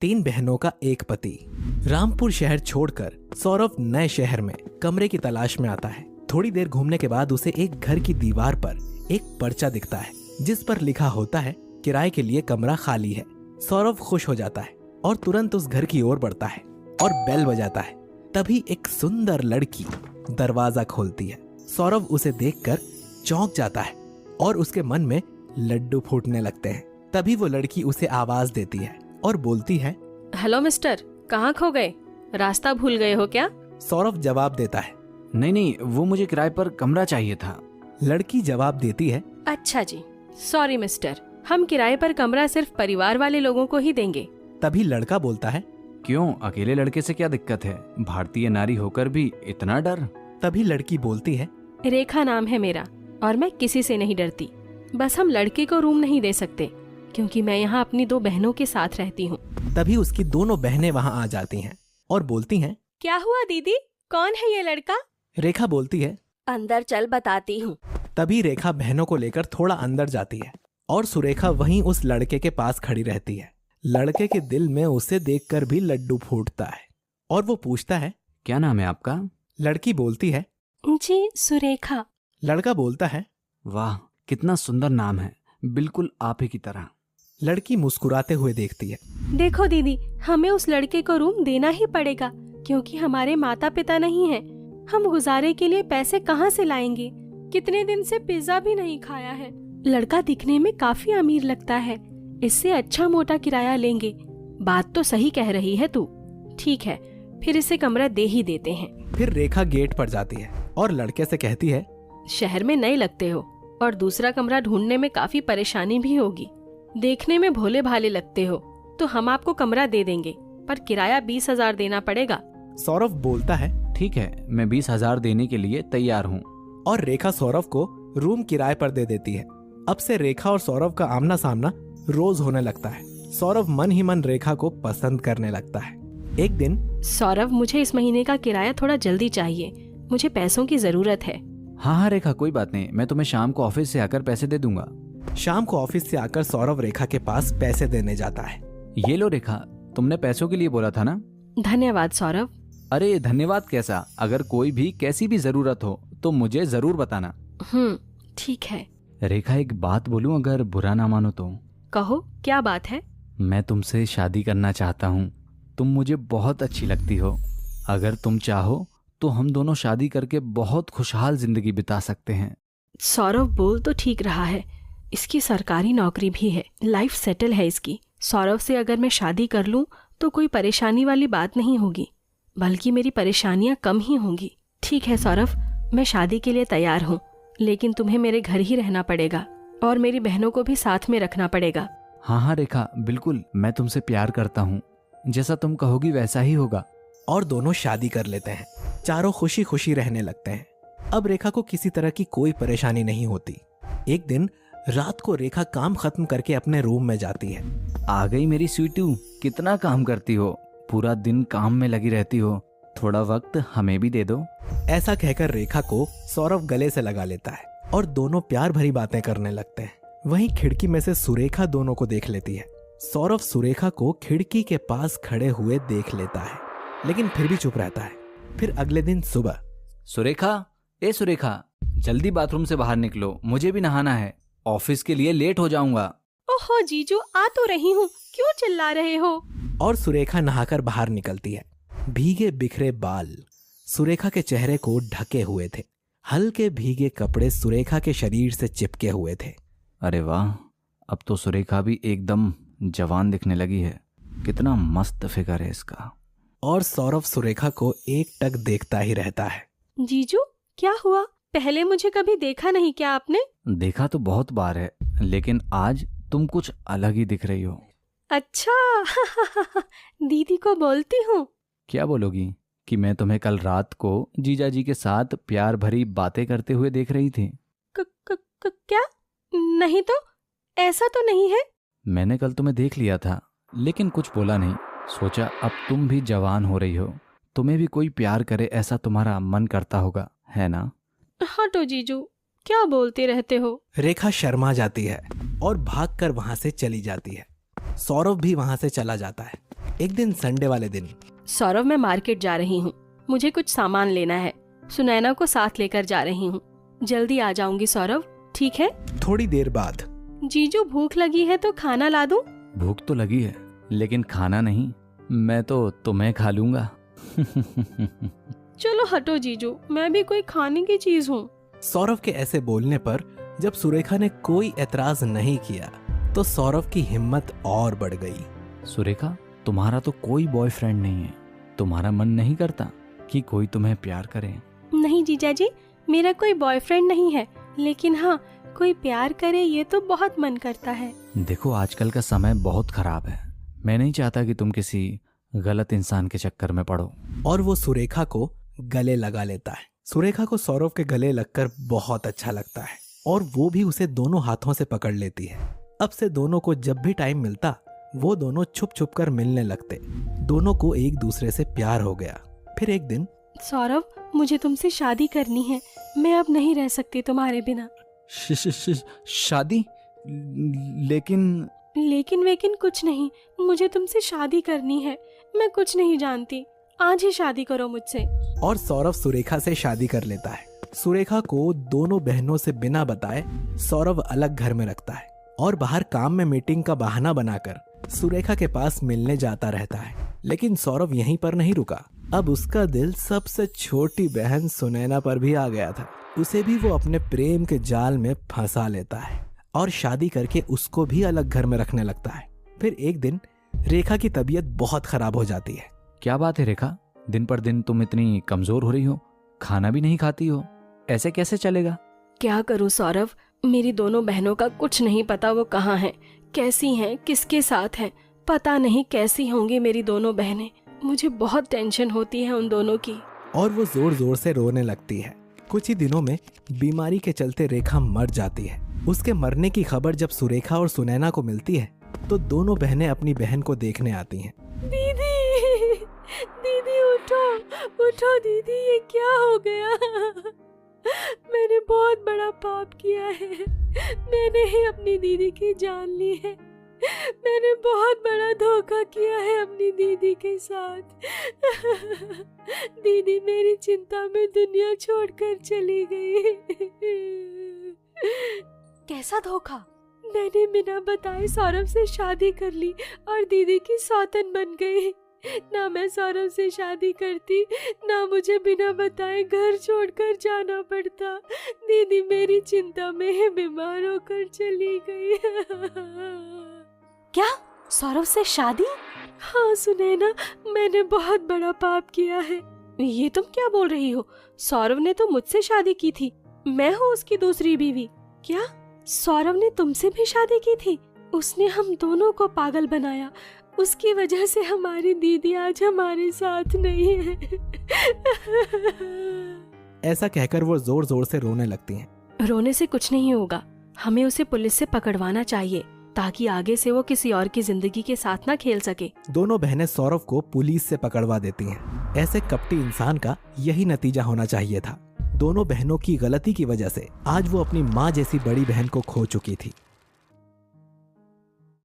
तीन बहनों का एक पति। रामपुर शहर छोड़कर सौरभ नए शहर में कमरे की तलाश में आता है। थोड़ी देर घूमने के बाद उसे एक घर की दीवार पर एक पर्चा दिखता है जिस पर लिखा होता है किराए के लिए कमरा खाली है। सौरभ खुश हो जाता है और तुरंत उस घर की ओर बढ़ता है और बेल बजाता है। तभी एक सुंदर लड़की दरवाजा खोलती है। सौरभ उसे देखकर चौंक जाता है और उसके मन में लड्डू फूटने लगते हैं। तभी वो लड़की उसे आवाज देती है और बोलती है, हेलो मिस्टर, कहाँ खो गए? रास्ता भूल गए हो क्या? सौरभ जवाब देता है, नहीं, वो मुझे किराए पर कमरा चाहिए था। लड़की जवाब देती है, अच्छा जी, सॉरी मिस्टर, हम किराए पर कमरा सिर्फ परिवार वाले लोगों को ही देंगे। तभी लड़का बोलता है, क्यों, अकेले लड़के से क्या दिक्कत है? भारतीय नारी होकर भी इतना डर? तभी लड़की बोलती है, रेखा नाम है मेरा और मैं किसी से नहीं डरती। बस हम लड़के को रूम नहीं दे सकते क्योंकि मैं यहाँ अपनी दो बहनों के साथ रहती हूँ। तभी उसकी दोनों बहनें वहाँ आ जाती हैं और बोलती हैं, क्या हुआ दीदी, कौन है ये लड़का? रेखा बोलती है, अंदर चल बताती हूँ। तभी रेखा बहनों को लेकर थोड़ा अंदर जाती है और सुरेखा वहीं उस लड़के के पास खड़ी रहती है। लड़के के दिल में उसे देखकर भी लड्डू फूटता है और वो पूछता है, क्या नाम है आपका? लड़की बोलती है, जी सुरेखा। लड़का बोलता है, वाह, कितना सुंदर नाम है, बिल्कुल आप ही की तरह। लड़की मुस्कुराते हुए देखती है। देखो दीदी, हमें उस लड़के को रूम देना ही पड़ेगा क्योंकि हमारे माता पिता नहीं हैं। हम गुजारे के लिए पैसे कहाँ से लाएंगे? कितने दिन से पिज्जा भी नहीं खाया है। लड़का दिखने में काफी अमीर लगता है, इससे अच्छा मोटा किराया लेंगे। बात तो सही कह रही है तू। ठीक है, फिर इसे कमरा दे ही देते हैं। फिर रेखा गेट पर जाती है और लड़के से कहती है, शहर में नए लगते हो और दूसरा कमरा ढूंढने में काफी परेशानी भी होगी। देखने में भोले भाले लगते हो तो हम आपको कमरा दे देंगे, पर किराया 20,000 देना पड़ेगा। सौरभ बोलता है, ठीक है, मैं 20,000 देने के लिए तैयार हूँ। और रेखा सौरभ को रूम किराए पर दे देती है। अब से रेखा और सौरभ का आमना सामना रोज होने लगता है। सौरभ मन ही मन रेखा को पसंद करने लगता है। एक दिन, सौरभ, मुझे इस महीने का किराया थोड़ा जल्दी चाहिए, मुझे पैसों की जरूरत है। हाँ रेखा, कोई बात नहीं, मैं तुम्हें शाम को ऑफिस से आकर पैसे दे दूंगा। शाम को ऑफिस से आकर सौरभ रेखा के पास पैसे देने जाता है। ये लो रेखा, तुमने पैसों के लिए बोला था ना? धन्यवाद सौरभ। अरे धन्यवाद कैसा, अगर कोई भी कैसी भी जरूरत हो तो मुझे जरूर बताना। ठीक है। रेखा, एक बात बोलूं, अगर बुरा ना मानो तो? कहो, क्या बात है? मैं तुमसे शादी करना चाहता हूँ। तुम मुझे बहुत अच्छी लगती हो। अगर तुम चाहो तो हम दोनों शादी करके बहुत खुशहाल जिंदगी बिता सकते हैं। सौरभ बोल तो ठीक रहा है, इसकी सरकारी नौकरी भी है, लाइफ सेटल है इसकी। सौरभ से अगर मैं शादी कर लूं तो कोई परेशानी वाली बात नहीं होगी, बल्कि मेरी परेशानियां कम ही होंगी। ठीक है सौरभ, मैं शादी के लिए तैयार हूँ, लेकिन तुम्हें मेरे घर ही रहना पड़ेगा और मेरी बहनों को भी साथ में रखना पड़ेगा। हाँ रेखा, बिल्कुल, मैं तुमसे प्यार करता हूँ, जैसा तुम कहोगी वैसा ही होगा। और दोनों शादी कर लेते हैं। चारों खुशी खुशी रहने लगते हैं। अब रेखा को किसी तरह की कोई परेशानी नहीं होती। एक दिन रात को रेखा काम खत्म करके अपने रूम में जाती है। आ गई मेरी स्वीटू, कितना काम करती हो, पूरा दिन काम में लगी रहती हो, थोड़ा वक्त हमें भी दे दो। ऐसा कहकर रेखा को सौरभ गले से लगा लेता है और दोनों प्यार भरी बातें करने लगते हैं। वहीं खिड़की में से सुरेखा दोनों को देख लेती है। सौरभ सुरेखा को खिड़की के पास खड़े हुए देख लेता है, लेकिन फिर भी चुप रहता है। फिर अगले दिन सुबह, सुरेखा, ए सुरेखा, जल्दी बाथरूम से बाहर निकलो, मुझे भी नहाना है, ऑफिस के लिए लेट हो जाऊंगा। ओहो जीजू, आ तो रही हूँ, क्यों चिल्ला रहे हो? और सुरेखा नहाकर बाहर निकलती है। भीगे बिखरे बाल सुरेखा के चेहरे को ढके हुए थे। हल्के भीगे कपड़े सुरेखा के शरीर से चिपके हुए थे। अरे वाह, अब तो सुरेखा भी एकदम जवान दिखने लगी है, कितना मस्त फिगर है इसका। और सौरभ सुरेखा को एक टक देखता ही रहता है। जीजू, क्या हुआ? पहले मुझे कभी देखा नहीं क्या आपने? देखा तो बहुत बार है, लेकिन आज तुम कुछ अलग ही दिख रही हो। अच्छा दीदी को बोलती हूँ। क्या बोलोगी? कि मैं तुम्हें कल रात को जीजा जी के साथ प्यार भरी बातें करते हुए देख रही थी। क्या? नहीं तो, ऐसा तो नहीं है। मैंने कल तुम्हें देख लिया था, लेकिन कुछ बोला नहीं। सोचा अब तुम भी जवान हो रही हो, तुम्हें भी कोई प्यार करे ऐसा तुम्हारा मन करता होगा, है ना? हाँ तो जीजू, क्या बोलते रहते हो? रेखा शर्मा जाती है और भागकर वहां से चली जाती है। सौरभ भी वहां से चला जाता है। एक दिन संडे वाले दिन सौरभ, मैं मार्केट जा रही हूँ, मुझे कुछ सामान लेना है। सुनैना को साथ लेकर जा रही हूँ, जल्दी आ जाऊंगी सौरभ, ठीक है? थोड़ी देर बाद जीजू, भूख लगी है तो खाना ला दूं? भूख तो लगी है, लेकिन खाना नहीं, मैं तो तुम्हें खा लूंगा। चलो हटो जीजू, मैं भी कोई खाने की चीज हूँ। सौरभ के ऐसे बोलने पर जब सुरेखा ने कोई एतराज नहीं किया तो सौरभ की हिम्मत और बढ़ गई। सुरेखा, तुम्हारा तो कोई बॉयफ्रेंड नहीं है, तुम्हारा मन नहीं करता कि कोई तुम्हें प्यार करे? नहीं जीजा जी, मेरा कोई बॉयफ्रेंड नहीं है, लेकिन हाँ, कोई प्यार करे ये तो बहुत मन करता है। देखो, आजकल का समय बहुत खराब है, मैं नहीं चाहता कि तुम किसी गलत इंसान के चक्कर में पड़ो। और वो सुरेखा को गले लगा लेता है। सुरेखा को सौरभ के गले लगकर बहुत अच्छा लगता है और वो भी उसे दोनों हाथों से पकड़ लेती है। अब से दोनों को जब भी टाइम मिलता वो दोनों छुप छुप कर मिलने लगते। दोनों को एक दूसरे से प्यार हो गया। फिर एक दिन, सौरभ, मुझे तुमसे शादी करनी है, मैं अब नहीं रह सकती तुम्हारे बिना। शादी? लेकिन वेकिन कुछ नहीं, मुझे तुमसे शादी करनी है, मैं कुछ नहीं जानती, आज ही शादी करो मुझसे। और सौरभ सुरेखा से शादी कर लेता है। सुरेखा को दोनों बहनों से बिना बताए सौरभ अलग घर में रखता है और बाहर काम में मीटिंग का बहाना बनाकर सुरेखा के पास मिलने जाता रहता है। लेकिन सौरभ यहीं पर नहीं रुका। अब उसका दिल सबसे छोटी बहन सुनैना पर भी आ गया था। उसे भी वो अपने प्रेम के जाल में फंसा लेता है और शादी करके उसको भी अलग घर में रखने लगता है। फिर एक दिन रेखा की तबीयत बहुत खराब हो जाती है। क्या बात है रेखा, दिन पर दिन तुम इतनी कमजोर हो रही हो, खाना भी नहीं खाती हो, ऐसे कैसे चलेगा? क्या करूं सौरभ, मेरी दोनों बहनों का कुछ नहीं पता वो कहाँ हैं, कैसी हैं, किसके साथ हैं, पता नहीं कैसी होंगी मेरी दोनों बहनें। मुझे बहुत टेंशन होती है उन दोनों की। और वो जोर जोर से रोने लगती है। कुछ ही दिनों में बीमारी के चलते रेखा मर जाती है। उसके मरने की खबर जब सुरेखा और सुनैना को मिलती है तो दोनों बहनें अपनी बहन को देखने आती हैं। दीदी, दीदी उठो, उठो दीदी, ये क्या हो गया? मैंने बहुत बड़ा पाप किया है, मैंने ही अपनी दीदी की जान ली है, मैंने बहुत बड़ा धोखा किया है अपनी दीदी के साथ। दीदी मेरी चिंता में दुनिया छोड़कर चली गई। कैसा धोखा? मैंने बिना बताए सौरभ से शादी कर ली और दीदी की सौतन बन गई। ना मैं सौरभ से शादी करती, ना मुझे बिना बताए घर छोड़कर जाना पड़ता। दीदी मेरी चिंता में बीमार होकर चली गई। क्या? सौरभ से शादी? हाँ सुनैना, मैंने बहुत बड़ा पाप किया है। ये तुम क्या बोल रही हो? सौरभ ने तो मुझसे शादी की थी, मैं हूँ उसकी दूसरी बीवी। क्या सौरभ ने तुमसे भी शादी की थी? उसने हम दोनों को पागल बनाया, उसकी वजह से हमारी दीदी आज हमारे साथ नहीं है। ऐसा कहकर वो जोर जोर से रोने लगती हैं। रोने से कुछ नहीं होगा, हमें उसे पुलिस से पकड़वाना चाहिए ताकि आगे से वो किसी और की जिंदगी के साथ ना खेल सके। दोनों बहनें सौरभ को पुलिस से पकड़वा देती हैं। ऐसे कपटी इंसान का यही नतीजा होना चाहिए था। दोनों बहनों की गलती की वजह से आज वो अपनी माँ जैसी बड़ी बहन को खो चुकी थी।